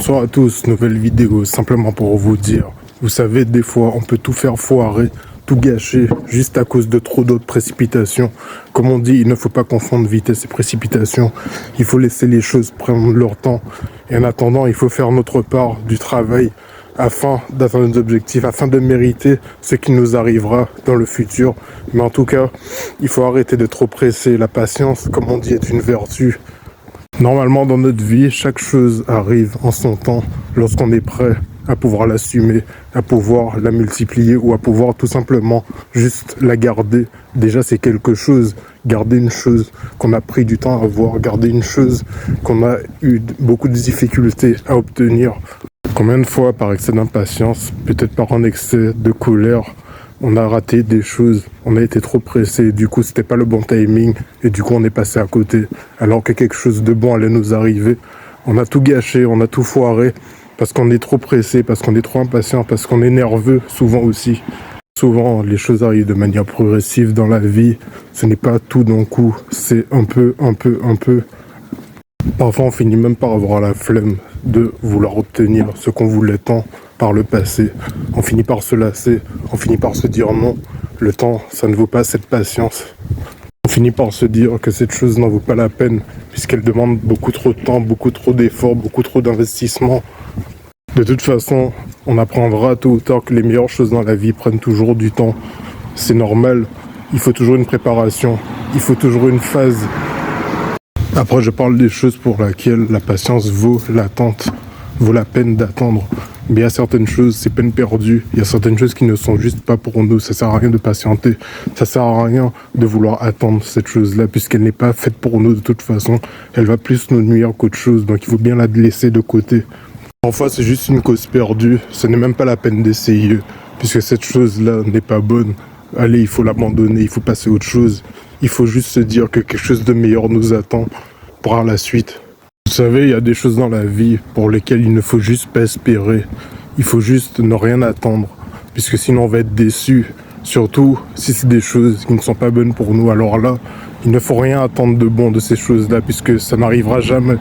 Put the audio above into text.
Bonsoir à tous, nouvelle vidéo simplement pour vous dire, vous savez, des fois on peut tout faire foirer, tout gâcher juste à cause de trop d'autres précipitations. Comme on dit, il ne faut pas confondre vitesse et précipitation, il faut laisser les choses prendre leur temps. Et en attendant, il faut faire notre part du travail afin d'atteindre nos objectifs, afin de mériter ce qui nous arrivera dans le futur. Mais en tout cas, il faut arrêter de trop presser. La patience, comme on dit, est une vertu. Normalement, dans notre vie, chaque chose arrive en son temps lorsqu'on est prêt à pouvoir l'assumer, à pouvoir la multiplier ou à pouvoir tout simplement juste la garder. Déjà, c'est quelque chose. Garder une chose qu'on a pris du temps à avoir, garder une chose qu'on a eu beaucoup de difficultés à obtenir. Combien de fois, par excès d'impatience, peut-être par un excès de colère, on a raté des choses, on a été trop pressé, du coup c'était pas le bon timing et du coup on est passé à côté alors que quelque chose de bon allait nous arriver. On a tout gâché, on a tout foiré parce qu'on est trop pressé, parce qu'on est trop impatient, parce qu'on est nerveux souvent aussi. Souvent les choses arrivent de manière progressive dans la vie, ce n'est pas tout d'un coup, c'est un peu. Parfois on finit même par avoir la flemme de vouloir obtenir ce qu'on voulait tant par le passé. On finit par se lasser, on finit par se dire non, le temps ça ne vaut pas cette patience. On finit par se dire que cette chose n'en vaut pas la peine puisqu'elle demande beaucoup trop de temps, beaucoup trop d'efforts, beaucoup trop d'investissement. De toute façon, on apprendra tôt ou tard que les meilleures choses dans la vie prennent toujours du temps. C'est normal, il faut toujours une préparation, il faut toujours une phase. Après, je parle des choses pour lesquelles la patience vaut l'attente, vaut la peine d'attendre. Mais il y a certaines choses, c'est peine perdue. Il y a certaines choses qui ne sont juste pas pour nous. Ça sert à rien de patienter. Ça sert à rien de vouloir attendre cette chose-là, puisqu'elle n'est pas faite pour nous de toute façon. Elle va plus nous nuire qu'autre chose. Donc il faut bien la laisser de côté. Parfois, c'est juste une cause perdue. Ce n'est même pas la peine d'essayer, puisque cette chose-là n'est pas bonne. Allez, il faut l'abandonner, il faut passer à autre chose. Il faut juste se dire que quelque chose de meilleur nous attend par la suite. Vous savez, il y a des choses dans la vie pour lesquelles il ne faut juste pas espérer. Il faut juste ne rien attendre, puisque sinon on va être déçu. Surtout si c'est des choses qui ne sont pas bonnes pour nous. Alors là, il ne faut rien attendre de bon de ces choses-là, puisque ça n'arrivera jamais.